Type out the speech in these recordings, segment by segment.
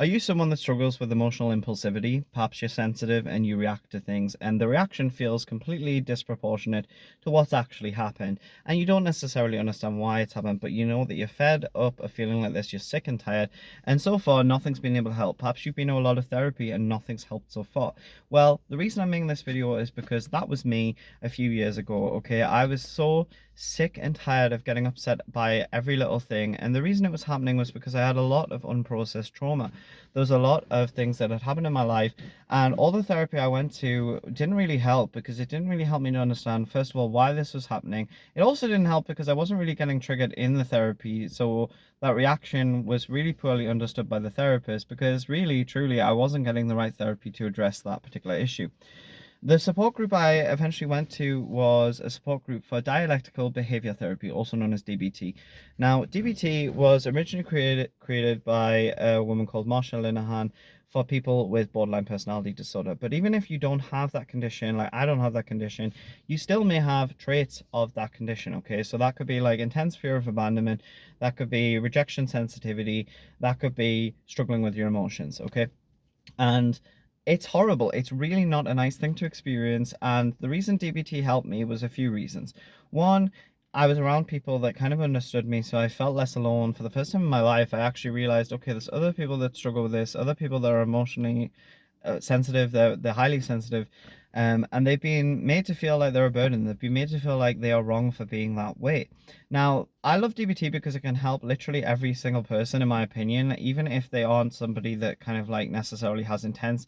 Are you someone that struggles with emotional impulsivity? Perhaps you're sensitive and you react to things, and the reaction feels completely disproportionate to what's actually happened. And you don't necessarily understand why it's happened, but you know that you're fed up of feeling like this, you're sick and tired, and so far nothing's been able to help. Perhaps you've been to a lot of therapy and nothing's helped so far. Well, the reason I'm making this video is because that was me a few years ago, okay? I was so sick and tired of getting upset by every little thing, and the reason it was happening was because I had a lot of unprocessed trauma. There was a lot of things that had happened in my life, and all the therapy I went to didn't really help because it didn't really help me to understand, first of all, why this was happening. It also didn't help because I wasn't really getting triggered in the therapy, so that reaction was really poorly understood by the therapist because really, truly, I wasn't getting the right therapy to address that particular issue. The support group I eventually went to was a support group for Dialectical Behaviour Therapy, also known as DBT. Now, DBT was originally created by a woman called Marsha Linehan for people with borderline personality disorder. But even if you don't have that condition, like I don't have that condition, you still may have traits of that condition, okay? So that could be like intense fear of abandonment, that could be rejection sensitivity, that could be struggling with your emotions, okay? And it's horrible. It's really not a nice thing to experience. And the reason DBT helped me was a few reasons. One, I was around people that kind of understood me, so I felt less alone. For the first time in my life, I actually realized, okay, there's other people that struggle with this, other people that are emotionally sensitive, they're highly sensitive, and they've been made to feel like they're a burden. They've been made to feel like they are wrong for being that way. Now, I love DBT because it can help literally every single person, in my opinion, even if they aren't somebody that kind of like necessarily has intense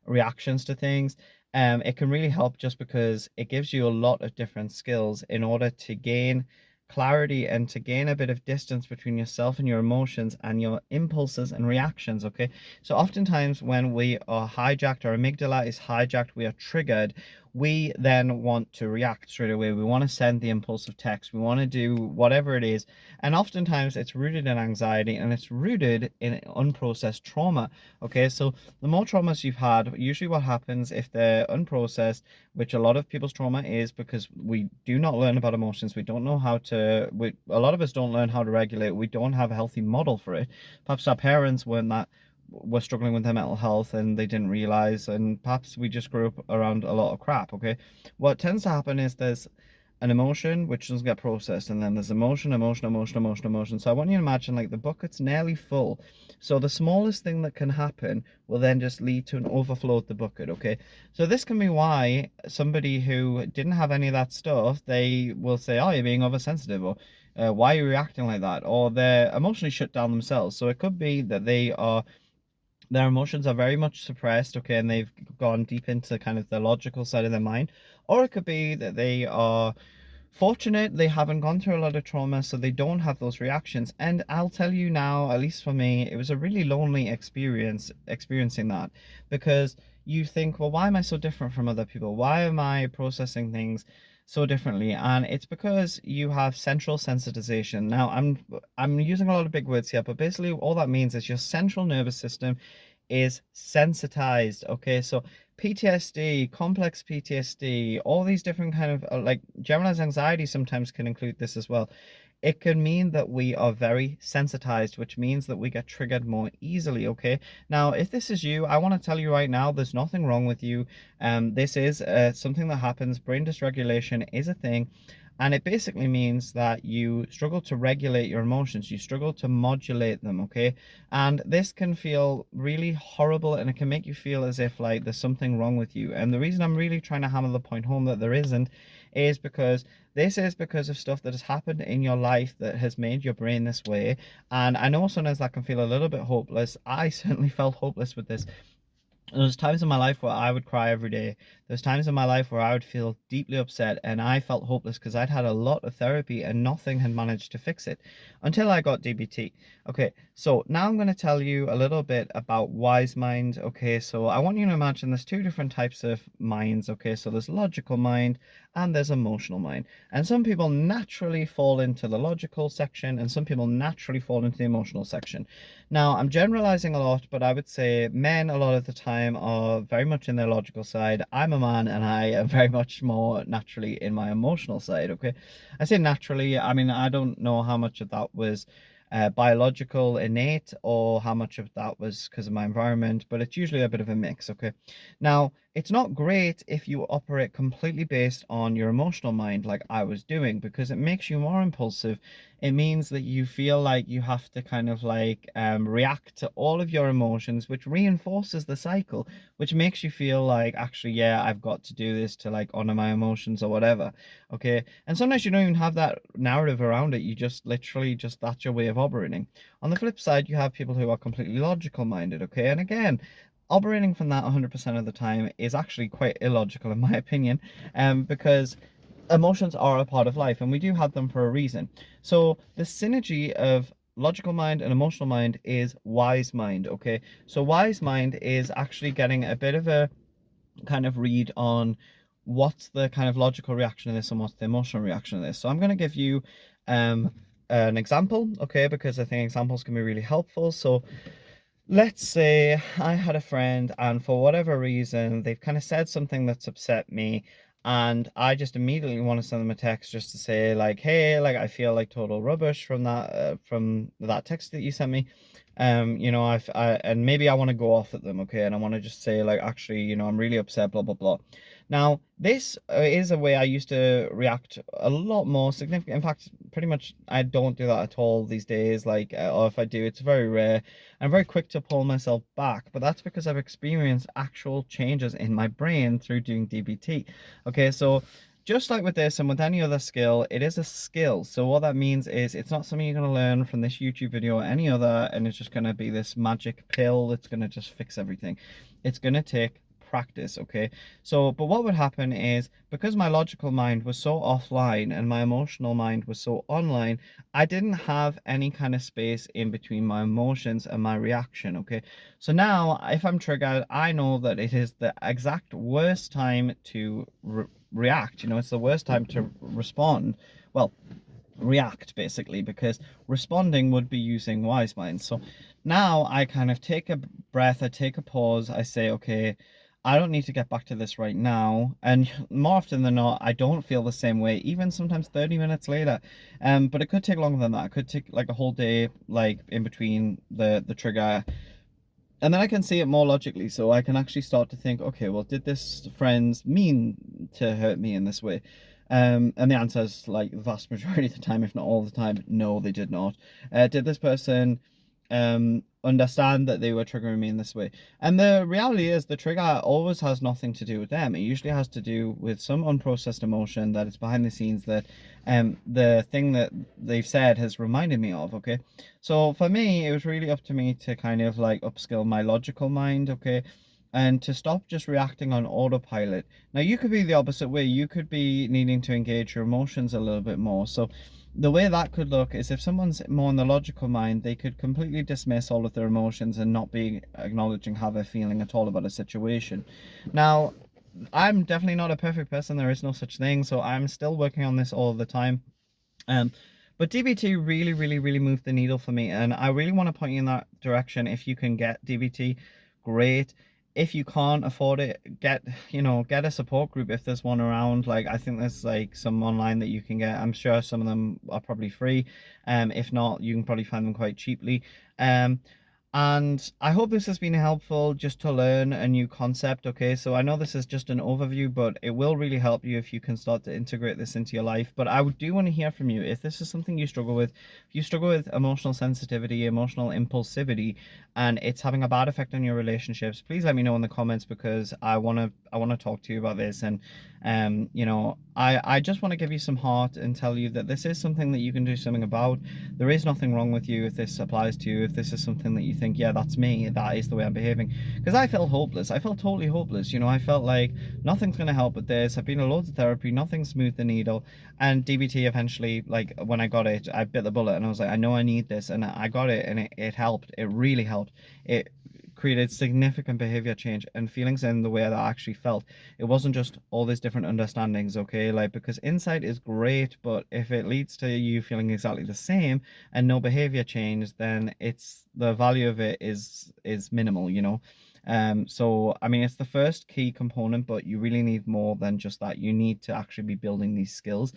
reactions to things. It can really help just because it gives you a lot of different skills in order to gain clarity and to gain a bit of distance between yourself and your emotions and your impulses and reactions. Okay, so oftentimes when we are hijacked, our amygdala is hijacked, we are triggered, we then want to react straight away. We want to send the impulsive text, we want to do whatever it is, and oftentimes it's rooted in anxiety and it's rooted in unprocessed trauma. Okay, so the more traumas you've had, usually what happens if they're unprocessed, which a lot of people's trauma is because we do not learn about emotions, we don't know how to, a lot of us don't learn how to regulate, we don't have a healthy model for it. Perhaps our parents were struggling with their mental health and they didn't realize, and perhaps we just grew up around a lot of crap. Okay, what tends to happen is there's an emotion which doesn't get processed, and then there's emotion. So I want you to imagine like the bucket's nearly full, so the smallest thing that can happen will then just lead to an overflow of the bucket. Okay, so this can be why somebody who didn't have any of that stuff, they will say, oh, you're being oversensitive, or why are you reacting like that, or they're emotionally shut down themselves. So it could be that their emotions are very much suppressed, okay, and they've gone deep into kind of the logical side of their mind. Or it could be that they are fortunate, they haven't gone through a lot of trauma, so they don't have those reactions. And I'll tell you now, at least for me, it was a really lonely experience experiencing that, because you think, well, why am I so different from other people? Why am I processing things so differently? And it's because you have central sensitization. Now, I'm using a lot of big words here, but basically all that means is your central nervous system is sensitized. Okay, so PTSD, complex PTSD, all these different kind of like generalized anxiety sometimes can include this as well. It can mean that we are very sensitized, which means that we get triggered more easily. Okay, now if this is you, I want to tell you right now, there's nothing wrong with you. This is something that happens. Brain dysregulation is a thing, and it basically means that you struggle to regulate your emotions, you struggle to modulate them. Okay, and this can feel really horrible, and it can make you feel as if like there's something wrong with you. And the reason I'm really trying to hammer the point home that there isn't is because this is because of stuff that has happened in your life that has made your brain this way. And I know sometimes that can feel a little bit hopeless. I certainly felt hopeless with this. There's times in my life where I would cry every day. There's times in my life where I would feel deeply upset and I felt hopeless because I'd had a lot of therapy and nothing had managed to fix it until I got DBT. Okay, so now I'm going to tell you a little bit about wise mind. Okay, so I want you to imagine there's two different types of minds. Okay, so there's logical mind and there's emotional mind. And some people naturally fall into the logical section and some people naturally fall into the emotional section. Now, I'm generalizing a lot, but I would say men a lot of the time are very much in their logical side. I'm a man and I am very much more naturally in my emotional side, okay? I say naturally, I mean, I don't know how much of that was biological, innate, or how much of that was because of my environment, but it's usually a bit of a mix, okay? Now, it's not great if you operate completely based on your emotional mind like I was doing, because it makes you more impulsive. It means that you feel like you have to kind of like react to all of your emotions, which reinforces the cycle, which makes you feel like, actually, yeah, I've got to do this to like honor my emotions or whatever. Okay. And sometimes you don't even have that narrative around it. You just literally just that's your way of operating. On the flip side, you have people who are completely logical minded. Okay. And again, operating from that 100% of the time is actually quite illogical in my opinion, because emotions are a part of life and we do have them for a reason. So the synergy of logical mind and emotional mind is wise mind. Okay, so wise mind is actually getting a bit of a kind of read on what's the kind of logical reaction of this and what's the emotional reaction of this. So I'm going to give you an example, okay, because I think examples can be really helpful. So let's say I had a friend and for whatever reason they've kind of said something that's upset me, and I just immediately want to send them a text just to say like, hey, like I feel like total rubbish from that text that you sent me. And maybe I want to go off at them, okay, and I want to just say like, actually, I'm really upset, blah blah blah. Now, this is a way I used to react a lot more significant. In fact, pretty much I don't do that at all these days. Like, or if I do, it's very rare. I'm very quick to pull myself back, but that's because I've experienced actual changes in my brain through doing DBT. Okay, so just like with this and with any other skill, it is a skill. So what that means is it's not something you're going to learn from this YouTube video or any other, and it's just going to be this magic pill that's going to just fix everything. It's going to take practice, okay? So, but what would happen is, because my logical mind was so offline and my emotional mind was so online, I didn't have any kind of space in between my emotions and my reaction, okay? So now, if I'm triggered, I know that it is the exact worst time to react. It's the worst time to respond. Well, react basically, because responding would be using wise mind. So now I kind of take a breath, I take a pause, I say, okay, I don't need to get back to this right now. And more often than not, I don't feel the same way, even sometimes 30 minutes later. But it could take longer than that. It could take like a whole day, like in between the trigger. And then I can see it more logically. So I can actually start to think, okay, well, did this friend mean to hurt me in this way? And the answer is, like, the vast majority of the time, if not all the time, no, they did not. Did this person understand that they were triggering me in this way? And the reality is the trigger always has nothing to do with them. It usually has to do with some unprocessed emotion that is behind the scenes that the thing that they've said has reminded me of, okay? So for me, it was really up to me to kind of like upskill my logical mind, okay? And to stop just reacting on autopilot. Now, you could be the opposite way. You could be needing to engage your emotions a little bit more. So the way that could look is, if someone's more in the logical mind, they could completely dismiss all of their emotions and not be acknowledging how they're feeling at all about a situation. Now, I'm definitely not a perfect person. There is no such thing. So I'm still working on this all the time. Um, but DBT really, really, really moved the needle for me, and I really want to point you in that direction. If you can get DBT, great. If you can't afford it, get a support group if there's one around. Like, I think there's like some online that you can get. I'm sure some of them are probably free. If not, you can probably find them quite cheaply. And I hope this has been helpful just to learn a new concept, okay? So I know this is just an overview, but it will really help you if you can start to integrate this into your life. But I do want to hear from you. If this is something you struggle with, if you struggle with emotional sensitivity, emotional impulsivity, and it's having a bad effect on your relationships, please let me know in the comments, because I want to talk to you about this. And I just want to give you some heart and tell you that this is something that you can do something about. There is nothing wrong with you if this applies to you, if this is something that you think, yeah, that's me, that is the way I'm behaving. Because I felt hopeless. I felt totally hopeless. I felt like nothing's going to help with this. I've been to loads of therapy, nothing's moved the needle. And DBT eventually, like when I got it, I bit the bullet and I was like, I know I need this. And I got it, and it helped. It really helped. It created significant behavior change and feelings in the way that I actually felt. It wasn't just all these different understandings, okay? Like, because insight is great, but if it leads to you feeling exactly the same and no behavior change, then it's the value of it is minimal. So I mean, it's the first key component, but you really need more than just that. You need to actually be building these skills.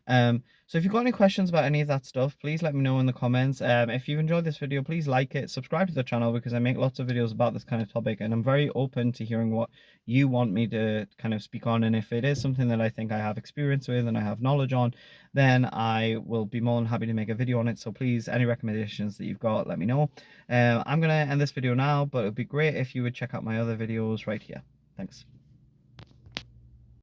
So if you've got any questions about any of that stuff, please let me know in the comments. If you've enjoyed this video, please like it, subscribe to the channel, because I make lots of videos about this kind of topic, and I'm very open to hearing what you want me to kind of speak on. And if it is something that I think I have experience with and I have knowledge on, then I will be more than happy to make a video on it. So please, any recommendations that you've got, let me know. I'm going to end this video now, but it would be great if you would check out my other videos right here. Thanks.